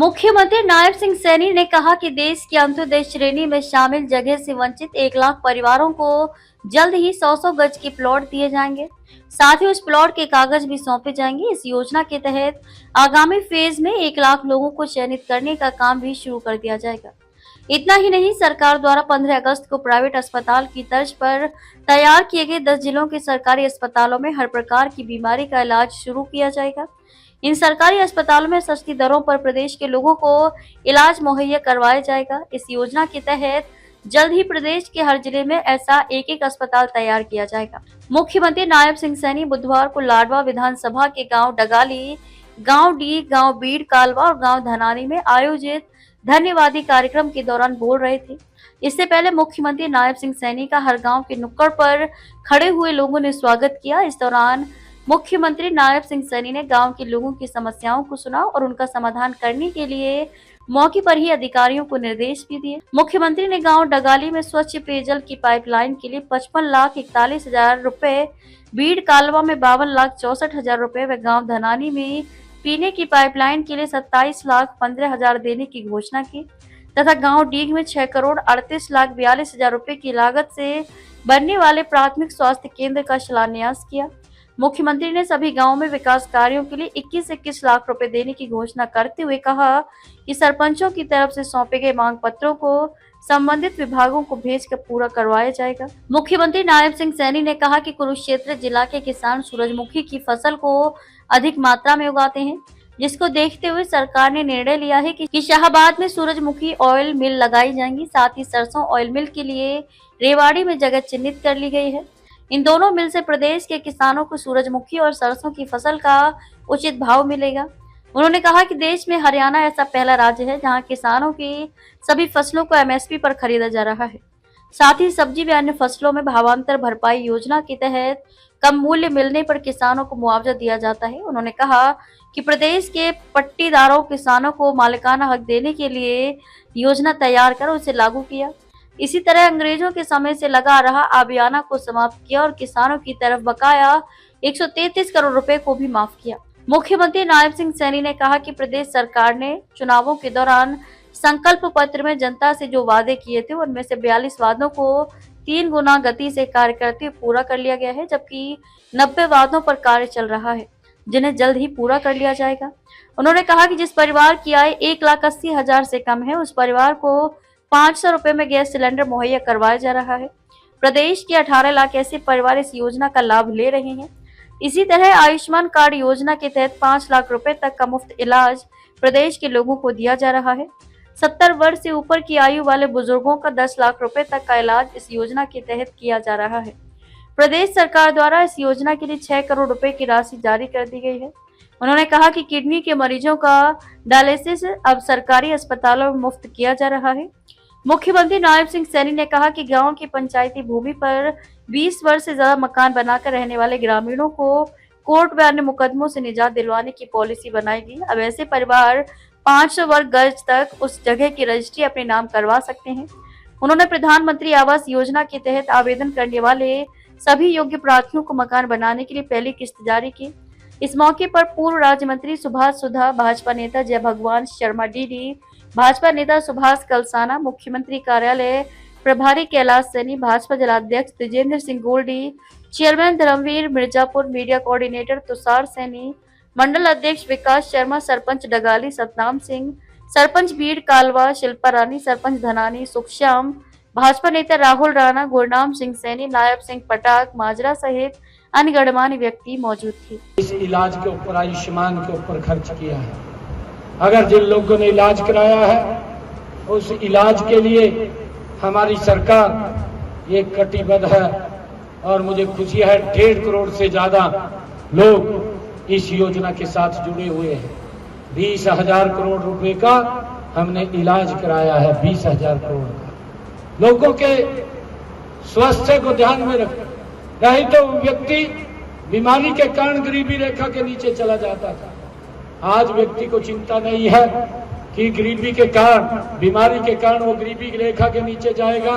मुख्यमंत्री नायब सिंह सैनी ने कहा कि देश की अंत्योदय श्रेणी में शामिल जगह से वंचित 1 लाख परिवारों को जल्द ही 100 गज के प्लॉट दिए जाएंगे। साथ ही उस प्लॉट के कागज भी सौंपे जाएंगे। इस योजना के तहत आगामी फेज में 1 लाख लोगों को चयनित करने का काम भी शुरू कर दिया जाएगा। इतना ही नहीं, सरकार द्वारा 15 अगस्त को प्राइवेट अस्पताल की तर्ज पर तैयार किए गए 10 जिलों के सरकारी अस्पतालों में हर प्रकार की बीमारी का इलाज शुरू किया जाएगा। इन सरकारी अस्पतालों में सस्ती दरों पर प्रदेश के लोगों को इलाज मुहैया करवाया जाएगा। इस योजना के तहत जल्द ही प्रदेश के हर जिले में ऐसा एक अस्पताल तैयार किया जाएगा। मुख्यमंत्री नायब सिंह सैनी बुधवार को लाडवा विधानसभा के गांव डगाली, गांव डी, गांव बीड़ कालवा और गांव धनानी में आयोजित धन्यवादी कार्यक्रम के दौरान बोल रहे थे। इससे पहले मुख्यमंत्री नायब सिंह सैनी का हर गांव के नुक्कड़ पर खड़े हुए लोगों ने स्वागत किया। इस दौरान मुख्यमंत्री नायब सिंह सैनी ने गांव के लोगों की समस्याओं को सुना और उनका समाधान करने के लिए मौके पर ही अधिकारियों को निर्देश भी दिए। मुख्यमंत्री ने गांव डगाली में स्वच्छ पेयजल की पाइपलाइन के लिए 55,41,000 रुपए, बीड़ कालवा में 52,64,000 रुपए व गांव धनानी में पीने की पाइपलाइन के लिए 27,15,000 देने की घोषणा की तथा गांव डीग में 6,38,42,000 रुपए की लागत से बनने वाले प्राथमिक स्वास्थ्य केंद्र का शिलान्यास किया। मुख्यमंत्री ने सभी गांवों में विकास कार्यों के लिए 21 लाख रुपए देने की घोषणा करते हुए कहा कि सरपंचों की तरफ से सौंपे गए मांग पत्रों को संबंधित विभागों को भेजकर पूरा करवाया जाएगा। मुख्यमंत्री नायब सिंह सैनी ने कहा कि कुरुक्षेत्र जिला के किसान सूरजमुखी की फसल को अधिक मात्रा में उगाते हैं, जिसको देखते हुए सरकार ने निर्णय लिया है कि शाहाबाद में सूरजमुखी ऑयल मिल लगाई जाएंगी। साथ ही सरसों ऑयल मिल के लिए रेवाड़ी में जगह चिन्हित कर ली गई है। इन दोनों मिल से प्रदेश के किसानों को सूरजमुखी और सरसों की फसल का उचित भाव मिलेगा। उन्होंने कहा कि देश में हरियाणा ऐसा पहला राज्य है जहां किसानों की सभी फसलों को एमएसपी पर खरीदा जा रहा है। साथ ही सब्जी व अन्य फसलों में भावांतर भरपाई योजना के तहत कम मूल्य मिलने पर किसानों को मुआवजा दिया जाता है। उन्होंने कहा कि प्रदेश के पट्टीदारों किसानों को मालिकाना हक देने के लिए योजना तैयार कर उसे लागू किया। इसी तरह अंग्रेजों के समय से लगा रहा आबियाना को समाप्त किया और किसानों की तरफ बकाया 133 करोड़ रुपए को भी माफ किया। मुख्यमंत्री नायब सिंह सैनी ने कहा कि प्रदेश सरकार ने चुनावों के दौरान संकल्प पत्र में जनता से जो वादे किए थे उनमें से 42 वादों को 3 गुना गति से कार्य करते हुए पूरा कर लिया गया है, जबकि 90 वादों पर कार्य चल रहा है जिन्हें जल्द ही पूरा कर लिया जाएगा। उन्होंने कहा कि जिस परिवार की आय 1,80,000 से कम है उस परिवार को 500 रुपए में गैस सिलेंडर मुहैया करवाया जा रहा है। प्रदेश के 18 लाख ऐसे परिवार इस योजना का लाभ ले रहे हैं। इसी तरह आयुष्मान कार्ड योजना के तहत 5 लाख रुपए तक का मुफ्त इलाज प्रदेश के लोगों को दिया जा रहा है। 70 वर्ष से ऊपर की आयु वाले बुजुर्गों का 10 लाख रुपए तक का इलाज इस योजना के तहत किया जा रहा है। प्रदेश सरकार द्वारा इस योजना के लिए 6 करोड़ रुपए की राशि जारी कर दी गई है। उन्होंने कहा कि किडनी के मरीजों का डायलिसिस अब सरकारी अस्पतालों में मुफ्त किया जा रहा है। मुख्यमंत्री नायब सिंह सैनी ने कहा कि गांव की पंचायती भूमि पर 20 वर्ष से ज्यादा मकान बनाकर रहने वाले ग्रामीणों को कोर्ट व अन्य मुकदमों से निजात दिलवाने की पॉलिसी बनाएगी। अब ऐसे परिवार 500 वर्ग गज तक उस जगह की रजिस्ट्री अपने नाम करवा सकते हैं। उन्होंने प्रधानमंत्री आवास योजना के तहत आवेदन करने वाले सभी योग्य प्रार्थियों को मकान बनाने के लिए पहली किस्त जारी की। इस मौके पर पूर्व राज्य मंत्री सुभाष सुधा, भाजपा नेता जय भगवान शर्मा डीडी, भाजपा नेता सुभाष कलसाना, मुख्यमंत्री कार्यालय प्रभारी कैलाश सैनी, भाजपा जिलाध्यक्ष Tejendra Singh Goldy, chairman Dharamvir Mirzapur, media coordinator Tushar Saini, मंडल अध्यक्ष विकास शर्मा, सरपंच डगाली सतनाम सिंह, सरपंच बीड़ कालवा शिल्पा रानी, सरपंच धनानी सुखश्याम, भाजपा नेता राहुल राणा, गुरनाम सिंह सैनी, नायब सिंह पटाक माजरा सहित अन्य गणमान्य व्यक्ति मौजूद थे। इस इलाज के ऊपर, आयुष्मान के ऊपर खर्च किया है। अगर जिन लोगों ने इलाज कराया है उस इलाज के लिए हमारी सरकार ये कटिबद्ध है और मुझे खुशी है 1.5 करोड़ से ज्यादा लोग इस योजना के साथ जुड़े हुए हैं। 20,000 करोड़ रुपए का हमने इलाज कराया है, 20,000 करोड़ का। लोगों के स्वास्थ्य को ध्यान में रख, नहीं तो व्यक्ति बीमारी के कारण गरीबी रेखा के नीचे चला जाता था। आज व्यक्ति को चिंता नहीं है कि गरीबी के कारण, बीमारी के कारण वो गरीबी रेखा के नीचे जाएगा।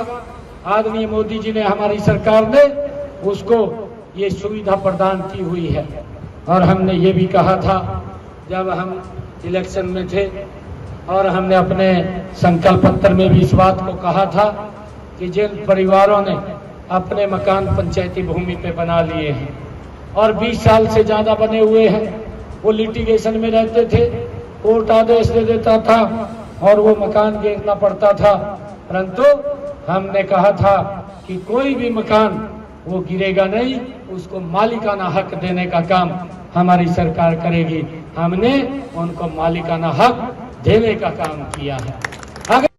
आदरणीय मोदी जी ने, हमारी सरकार ने उसको ये सुविधा प्रदान की हुई है। और हमने ये भी कहा था जब हम इलेक्शन में थे और हमने अपने संकल्प पत्र में भी इस बात को कहा था कि जिन परिवारों ने अपने मकान पंचायती भूमि पे बना लिए हैं और 20 साल से ज्यादा बने हुए हैं, वो लिटिगेशन में रहते थे, कोर्ट आदेश दे देता था और वो मकान गिरना पड़ता था, परंतु हमने कहा था कि कोई भी मकान वो गिरेगा नहीं, उसको मालिकाना हक देने का काम हमारी सरकार करेगी। हमने उनको मालिकाना हक देने का काम किया है।